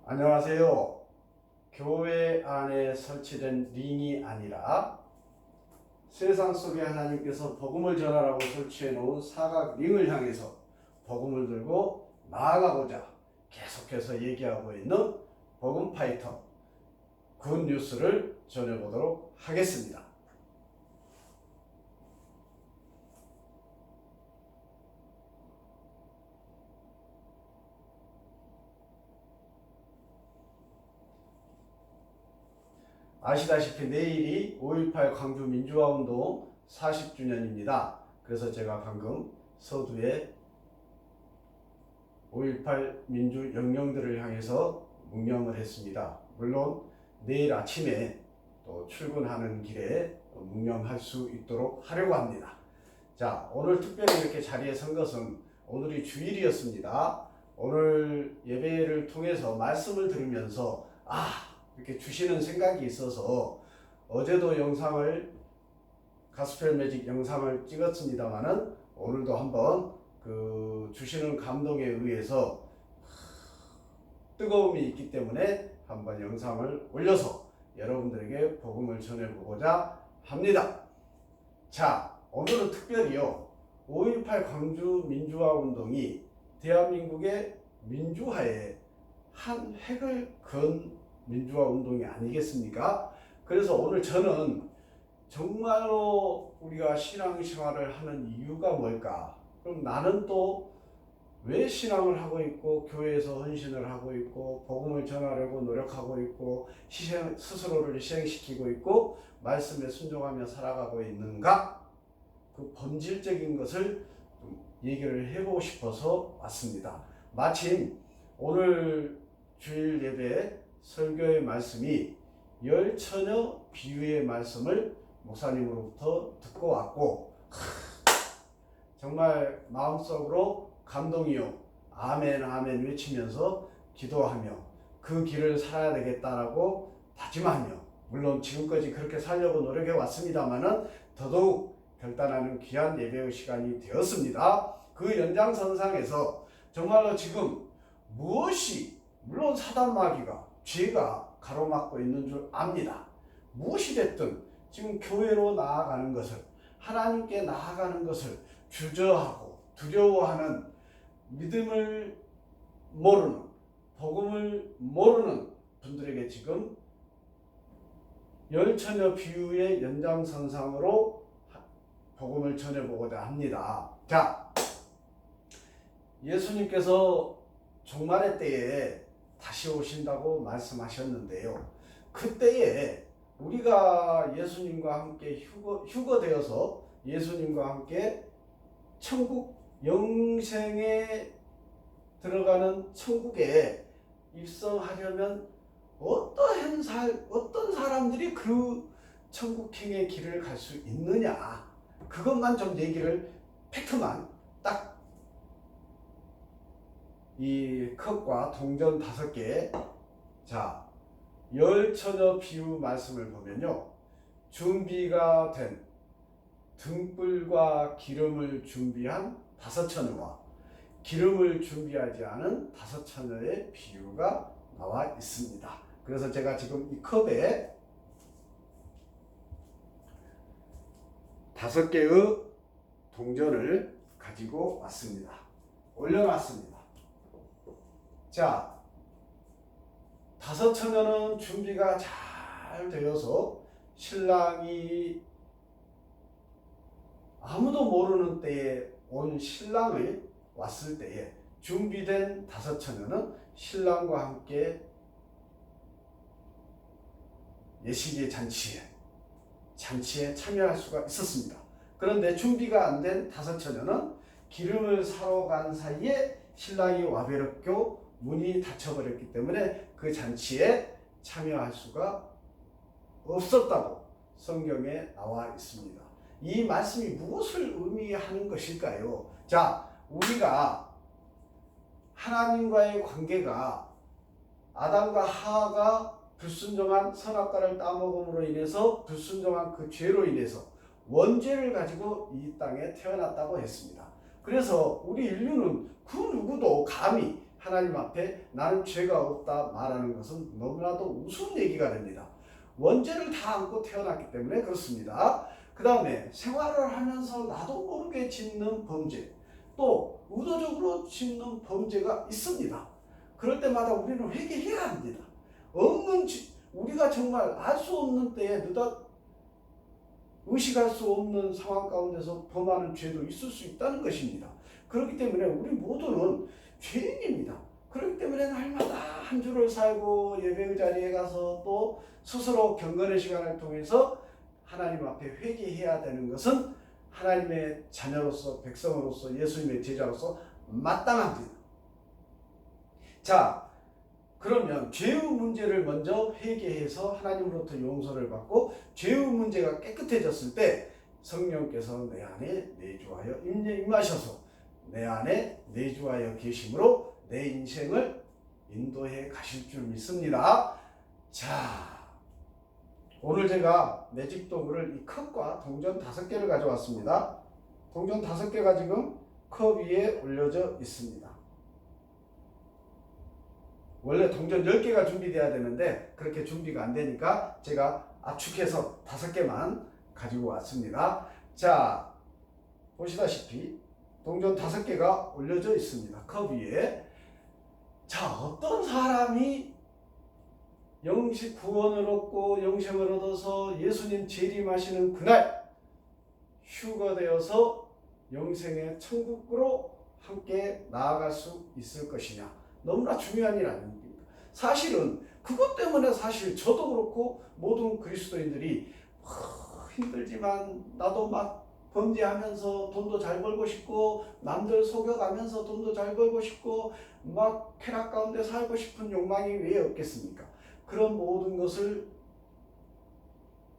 안녕하세요. 교회 안에 설치된 링이 아니라 세상 속에 하나님께서 복음을 전하라고 설치해 놓은 사각 링을 향해서 복음을 들고 나아가고자 계속해서 얘기하고 있는 복음 파이터 굿 뉴스를 전해보도록 하겠습니다. 아시다시피 내일이 5.18 광주 민주화운동 40주년입니다. 그래서 제가 방금 서두에 5.18 민주 영령들을 향해서 묵념을 했습니다. 물론 내일 아침에 또 출근하는 길에 묵념할 수 있도록 하려고 합니다. 자, 오늘 특별히 이렇게 자리에 선 것은 오늘이 주일이었습니다. 오늘 예배를 통해서 말씀을 들으면서 이렇게 주시는 생각이 있어서 어제도 영상을 가스펠 매직 영상을 찍었습니다만은 오늘도 한번 그 주시는 감동에 의해서 뜨거움이 있기 때문에 한번 영상을 올려서 여러분들에게 복음을 전해보고자 합니다. 자, 오늘은 특별히요 5.18 광주 민주화 운동이 대한민국의 민주화에 한 획을 그은 민주화 운동이 아니겠습니까? 그래서 오늘 저는 정말로 우리가 신앙생활을 하는 이유가 뭘까? 그럼 나는 또 왜 신앙을 하고 있고 교회에서 헌신을 하고 있고 복음을 전하려고 노력하고 있고 스스로를 희생시키고 있고 말씀에 순종하며 살아가고 있는가? 그 본질적인 것을 좀 얘기를 해보고 싶어서 왔습니다. 마침 오늘 주일 예배 설교의 말씀이 열처녀 비유의 말씀을 목사님으로부터 듣고 왔고 정말 마음속으로 감동이요 아멘 아멘 외치면서 기도하며 그 길을 살아야 되겠다라고 다짐하며 물론 지금까지 그렇게 살려고 노력해 왔습니다만은 더더욱 결단하는 귀한 예배의 시간이 되었습니다. 그 연장선상에서 정말로 지금 무엇이 물론 사단 마귀가 죄가 가로막고 있는 줄 압니다. 무엇이 됐든 지금 교회로 나아가는 것을 하나님께 나아가는 것을 주저하고 두려워하는 믿음을 모르는 복음을 모르는 분들에게 지금 열처녀 비유의 연장선상으로 복음을 전해보고자 합니다. 자, 예수님께서 종말의 때에 다시 오신다고 말씀하셨는데요. 그때에 우리가 예수님과 함께 휴거되어서 예수님과 함께 천국 영생에 들어가는 천국에 입성하려면 어떤 사람들이 그 천국행의 길을 갈 수 있느냐, 그것만 좀 얘기를 팩트만 딱 이 컷과 동전 5개. 자, 열처녀 비유 말씀을 보면요, 준비가 된 등불과 기름을 준비한 5처녀와 기름을 준비하지 않은 5처녀의 비유가 나와 있습니다. 그래서 제가 지금 이 컵에 5개의 동전을 가지고 왔습니다. 올려놨습니다. 자, 5처녀는 준비가 잘 되어서 신랑이 아무도 모르는 때에 온 신랑을 왔을 때에 준비된 5처녀는 신랑과 함께 예식의 잔치에 참여할 수가 있었습니다. 그런데 준비가 안 된 5처녀는 기름을 사러 간 사이에 신랑이 와베렸고 문이 닫혀버렸기 때문에 그 잔치에 참여할 수가 없었다고 성경에 나와 있습니다. 이 말씀이 무엇을 의미하는 것일까요? 자, 우리가 하나님과의 관계가 아담과 하와가 불순종한 선악과를 따먹음으로 인해서 불순종한 그 죄로 인해서 원죄를 가지고 이 땅에 태어났다고 했습니다. 그래서 우리 인류는 그 누구도 감히 하나님 앞에 나는 죄가 없다 말하는 것은 너무나도 우스운 얘기가 됩니다. 원죄를 다 안고 태어났기 때문에 그렇습니다. 그 다음에 생활을 하면서 나도 모르게 짓는 범죄, 또 의도적으로 짓는 범죄가 있습니다. 그럴 때마다 우리는 회개해야 합니다. 우리가 정말 알 수 없는 때에 느닷 의식할 수 없는 상황 가운데서 범하는 죄도 있을 수 있다는 것입니다. 그렇기 때문에 우리 모두는 죄인입니다. 그렇기 때문에 날마다 한 주를 살고 예배의 자리에 가서 또 스스로 경건의 시간을 통해서 하나님 앞에 회개해야 되는 것은 하나님의 자녀로서, 백성으로서, 예수님의 제자로서 마땅합니다. 자, 그러면 죄의 문제를 먼저 회개해서 하나님으로부터 용서를 받고 죄의 문제가 깨끗해졌을 때 성령께서 내 안에 내주하여 임하셔서 내 안에 내주하여 계심으로 내 인생을 인도해 가실 줄 믿습니다. 자, 오늘 제가 매직 도구를 이 컵과 동전 5개를 가져왔습니다. 동전 5개가 지금 컵 위에 올려져 있습니다. 원래 동전 10개가 준비돼야 되는데 그렇게 준비가 안 되니까 제가 압축해서 5개만 가지고 왔습니다. 자, 보시다시피 동전 5개가 올려져 있습니다. 컵 위에. 자, 어떤 사람이 영식 구원을 얻고 영생을 얻어서 예수님 재림하시는 그날 휴거되어서 영생의 천국으로 함께 나아갈 수 있을 것이냐. 너무나 중요한 일 아닙니까? 사실은 그것 때문에 사실 저도 그렇고 모든 그리스도인들이 힘들지만 나도 막 범죄하면서 돈도 잘 벌고 싶고 남들 속여가면서 돈도 잘 벌고 싶고 막 쾌락 가운데 살고 싶은 욕망이 왜 없겠습니까? 그런 모든 것을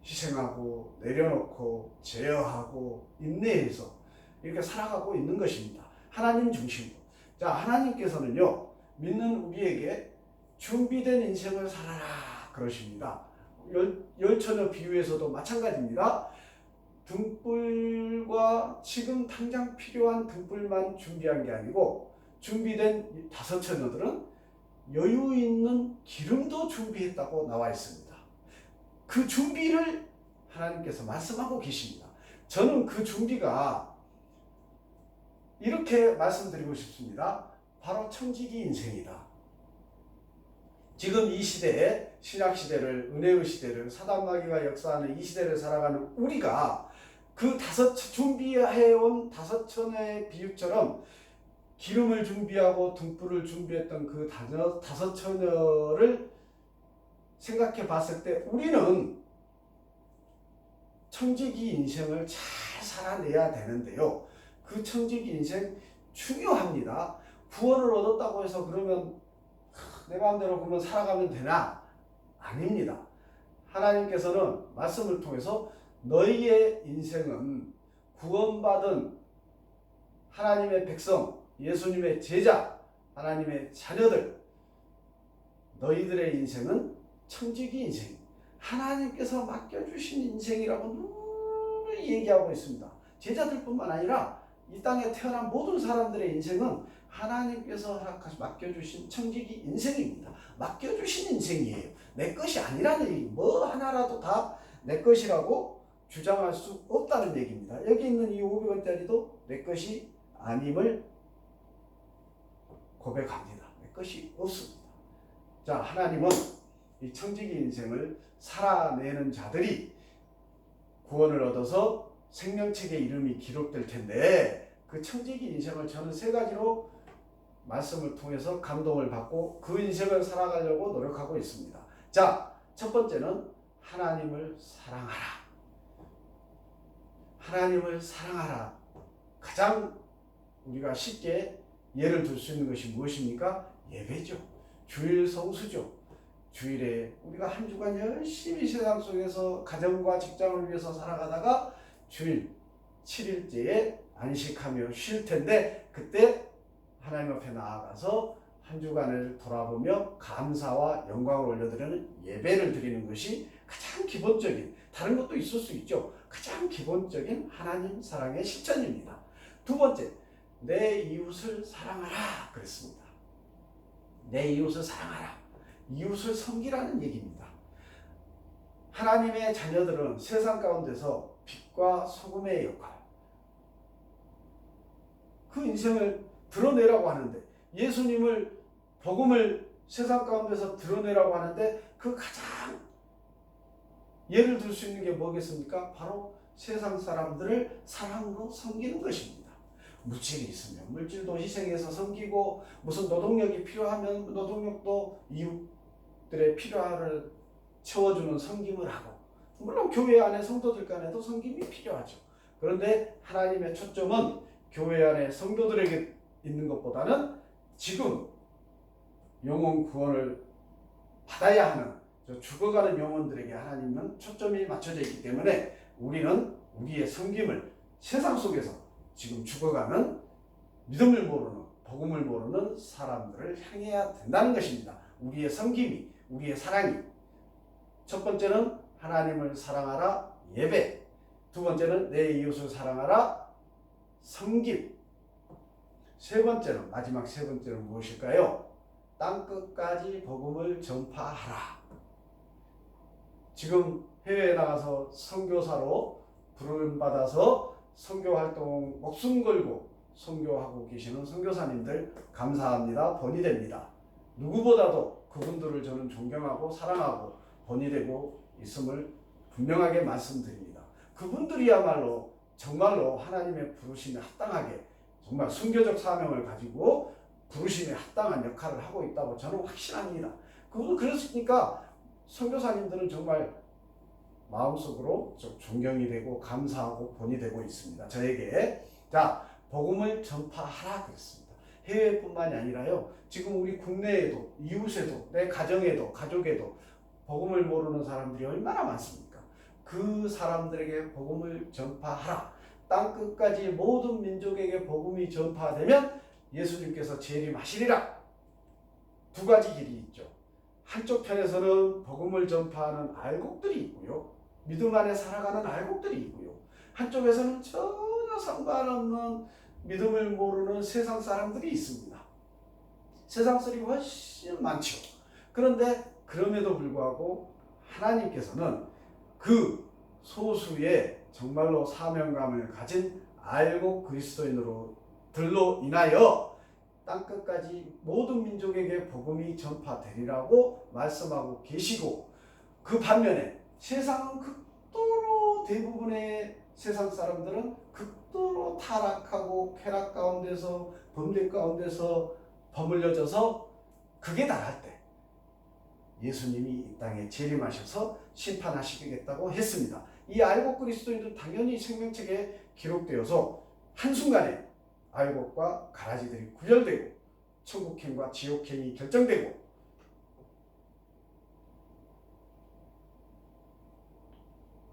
희생하고 내려놓고 제어하고 인내해서 이렇게 살아가고 있는 것입니다. 하나님 중심으로. 자, 하나님께서는요, 믿는 우리에게 준비된 인생을 살아라 그러십니다. 열처녀 비유에서도 마찬가지입니다. 등불과 지금 당장 필요한 등불만 준비한 게 아니고 준비된 5처녀들은 여유 있는 기름도 준비했다고 나와 있습니다. 그 준비를 하나님께서 말씀하고 계십니다. 저는 그 준비가 이렇게 말씀드리고 싶습니다. 바로 청지기 인생이다. 지금 이 시대에 신약시대를, 은혜의 시대를, 사단마귀가 역사하는 이 시대를 살아가는 우리가 그 준비해온 5처녀의 비유처럼 기름을 준비하고 등불을 준비했던 그 5처녀를 생각해 봤을 때 우리는 청지기 인생을 잘 살아내야 되는데요. 그 청지기 인생 중요합니다. 구원을 얻었다고 해서 그러면 내 마음대로 그러면 살아가면 되나? 아닙니다. 하나님께서는 말씀을 통해서 너희의 인생은 구원받은 하나님의 백성, 예수님의 제자, 하나님의 자녀들, 너희들의 인생은 청지기 인생, 하나님께서 맡겨주신 인생이라고 늘 얘기하고 있습니다. 제자들뿐만 아니라 이 땅에 태어난 모든 사람들의 인생은 하나님께서 맡겨주신 청지기 인생입니다. 맡겨주신 인생이에요. 내 것이 아니라는 얘기, 뭐 하나라도 다 내 것이라고 주장할 수 없다는 얘기입니다. 여기 있는 이 500원짜리도 내 것이 아님을 고백합니다. 내 것이 없습니다. 자, 하나님은 이 청지기 인생을 살아내는 자들이 구원을 얻어서 생명책의 이름이 기록될 텐데 그 청지기 인생을 저는 3가지로 말씀을 통해서 감동을 받고 그 인생을 살아가려고 노력하고 있습니다. 자, 첫 번째는 하나님을 사랑하라. 하나님을 사랑하라. 가장 우리가 쉽게 예를 들 수 있는 것이 무엇입니까? 예배죠. 주일 성수죠. 주일에 우리가 한 주간 열심히 세상 속에서 가정과 직장을 위해서 살아가다가 주일 7일째에 안식하며 쉴 텐데 그때 하나님 앞에 나아가서 한 주간을 돌아보며 감사와 영광을 올려드리는 예배를 드리는 것이 가장 기본적인, 다른 것도 있을 수 있죠. 가장 기본적인 하나님 사랑의 실천입니다. 두 번째, 내 이웃을 사랑하라 그랬습니다. 내 이웃을 사랑하라. 이웃을 섬기라는 얘기입니다. 하나님의 자녀들은 세상 가운데서 빛과 소금의 역할, 그 인생을 드러내라고 하는데, 예수님을, 복음을 세상 가운데서 드러내라고 하는데, 그 가장 예를 들 수 있는 게 뭐겠습니까? 바로 세상 사람들을 사랑으로 섬기는 것입니다. 물질이 있으면 물질도 희생해서 섬기고, 무슨 노동력이 필요하면 노동력도 이웃들의 필요를 채워주는 섬김을 하고, 물론 교회 안에 성도들 간에도 섬김이 필요하죠. 그런데 하나님의 초점은 교회 안에 성도들에게 있는 것보다는 지금 영혼 구원을 받아야 하는 죽어가는 영혼들에게 하나님은 초점이 맞춰져 있기 때문에, 우리는 우리의 섬김을 세상 속에서 지금 죽어가는 믿음을 모르는, 복음을 모르는 사람들을 향해야 된다는 것입니다. 우리의 섬김이, 우리의 사랑이. 첫 번째는 하나님을 사랑하라, 예배. 두 번째는 내 이웃을 사랑하라, 섬김. 세 번째는, 마지막 세 번째는 무엇일까요? 땅끝까지 복음을 전파하라. 지금 해외에 나가서 선교사로 부름받아서 선교활동 목숨 걸고 선교하고 계시는 선교사님들 감사합니다. 본이 됩니다. 누구보다도 그분들을 저는 존경하고 사랑하고 본이 되고 있음을 분명하게 말씀드립니다. 그분들이야말로 정말로 하나님의 부르심에 합당하게, 정말 순교적 사명을 가지고 부르심에 합당한 역할을 하고 있다고 저는 확신합니다. 그랬으니까 선교사님들은 정말 마음속으로 존경이 되고 감사하고 본이 되고 있습니다. 저에게. 자, 복음을 전파하라 그랬습니다. 해외뿐만이 아니라요, 지금 우리 국내에도, 이웃에도, 내 가정에도, 가족에도 복음을 모르는 사람들이 얼마나 많습니까? 그 사람들에게 복음을 전파하라. 땅끝까지 모든 민족에게 복음이 전파되면 예수님께서 재림하시리라. 두 가지 길이 있죠. 한쪽 편에서는 복음을 전파하는 알곡들이 있고요, 믿음 안에 살아가는 알곡들이 있고요, 한쪽에서는 전혀 상관없는 믿음을 모르는 세상 사람들이 있습니다. 세상 사람이 훨씬 많죠. 그런데 그럼에도 불구하고 하나님께서는 그 소수의 정말로 사명감을 가진 알곡 그리스도인으로들로 인하여 땅끝까지 모든 민족에게 복음이 전파되리라고 말씀하고 계시고, 그 반면에 세상은 극도로, 대부분의 세상 사람들은 극도로 타락하고 쾌락 가운데서, 범죄 가운데서 버물려져서, 그게 나갈 때 예수님이 이 땅에 재림하셔서 심판하시겠다고 했습니다. 이 알곡 그리스도인도 당연히 생명책에 기록되어서 한순간에 알곡과 가라지들이 구별되고 천국행과 지옥행이 결정되고,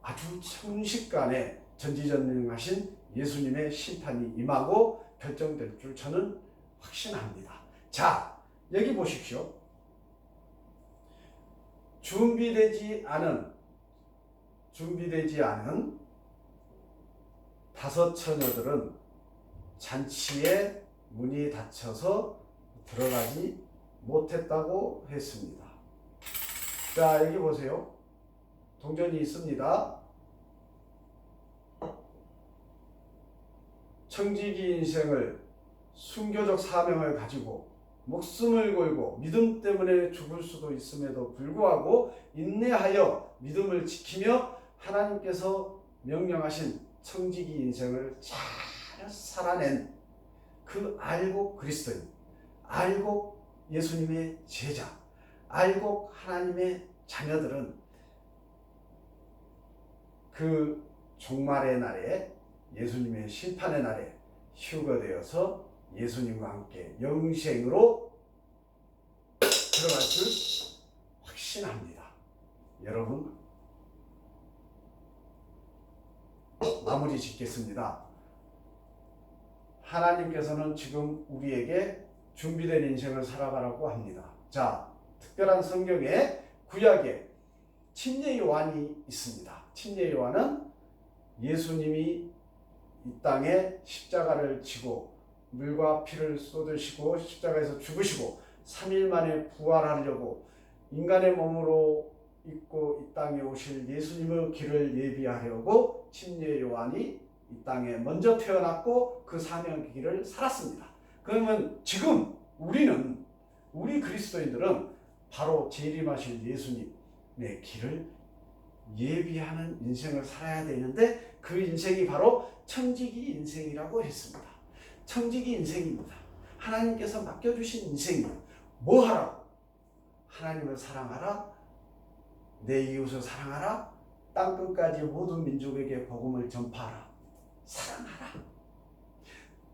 아주 순식간에 전지전능하신 예수님의 심판이 임하고 결정될 줄 저는 확신합니다. 자, 여기 보십시오. 준비되지 않은 다섯 처녀들은 잔치에 문이 닫혀서 들어가지 못했다고 했습니다. 자, 여기 보세요. 동전이 있습니다. 청지기 인생을, 순교적 사명을 가지고 목숨을 걸고 믿음 때문에 죽을 수도 있음에도 불구하고 인내하여 믿음을 지키며 하나님께서 명령하신 청지기 인생을 잘 살아낸 그 알곡 그리스도인, 알곡 예수님의 제자, 알곡 하나님의 자녀들은 그 종말의 날에, 예수님의 심판의 날에 휴거되어서 예수님과 함께 영생으로 들어갈 줄 확신합니다. 여러분, 마무리 짓겠습니다. 하나님께서는 지금 우리에게 준비된 인생을 살아가라고 합니다. 자, 특별한 성경에, 구약에 침례 요한이 있습니다. 침례 요한은 예수님이 이 땅에 십자가를 지고 물과 피를 쏟으시고 십자가에서 죽으시고 3일 만에 부활하려고 인간의 몸으로 입고 이 땅에 오실 예수님의 길을 예비하려고 침례 요한이 이 땅에 먼저 태어났고 그 사명의 길을 살았습니다. 그러면 지금 우리 그리스도인들은 바로 재림하실 예수님의 길을 예비하는 인생을 살아야 되는데 그 인생이 바로 청지기 인생이라고 했습니다. 청지기 인생입니다. 하나님께서 맡겨주신 인생이에요. 뭐 하라고? 하나님을 사랑하라, 내 이웃을 사랑하라, 땅끝까지 모든 민족에게 복음을 전파하라, 사랑하라.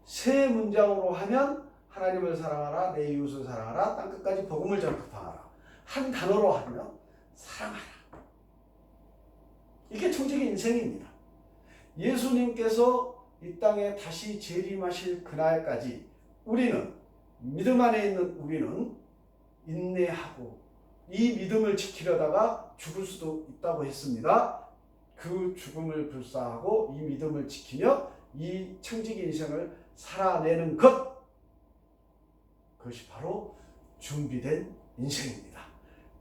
세 문장으로 하면 하나님을 사랑하라, 내 이웃을 사랑하라, 땅끝까지 복음을 전파하라. 한 단어로 하면 사랑하라. 이게 청지기 인생입니다. 예수님께서 이 땅에 다시 재림하실 그날까지 우리는, 믿음 안에 있는 우리는 인내하고 이 믿음을 지키려다가 죽을 수도 있다고 했습니다. 그 죽음을 불사하고 이 믿음을 지키며 이 청지기 인생을 살아내는 그것이 바로 준비된 인생입니다.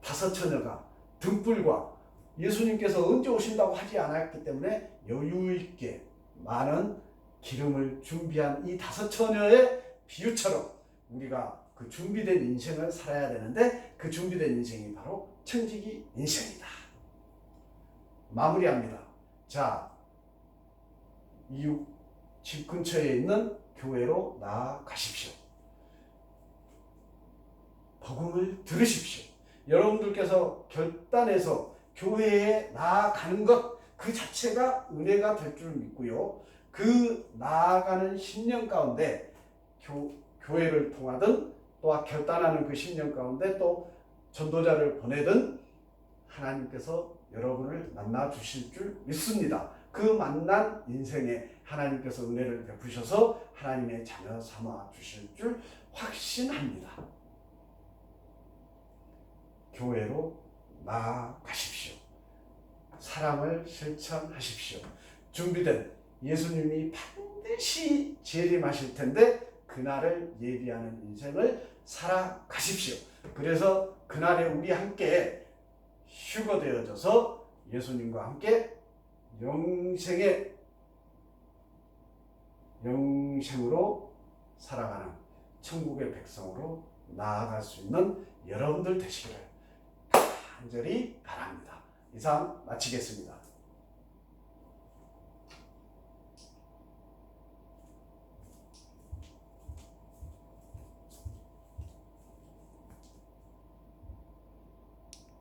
다섯 처녀가 등불과 예수님께서 언제 오신다고 하지 않았기 때문에 여유 있게 많은 기름을 준비한 이 다섯 처녀의 비유처럼 우리가 그 준비된 인생을 살아야 되는데 그 준비된 인생이 바로 청지기 인생이다. 마무리합니다. 자, 이웃 집 근처에 있는 교회로 나아가십시오. 복음을 들으십시오. 여러분들께서 결단해서 교회에 나아가는 것 그 자체가 은혜가 될 줄 믿고요. 그 나아가는 10년 가운데 교회를 통하든 또 결단하는 그 10년 가운데 또 전도자를 보내든 하나님께서 여러분을 만나 주실 줄 믿습니다. 그 만난 인생에 하나님께서 은혜를 베푸셔서 하나님의 자녀 삼아 주실 줄 확신합니다. 교회로 나아가십시오. 사랑을 실천하십시오. 준비된 예수님이 반드시 재림하실 텐데 그날을 예비하는 인생을 살아가십시오. 그래서 그날에 우리 함께 휴거되어져서 예수님과 함께 영생으로 살아가는 천국의 백성으로 나아갈 수 있는 여러분들 되시기를 간절히 바랍니다. 이상 마치겠습니다.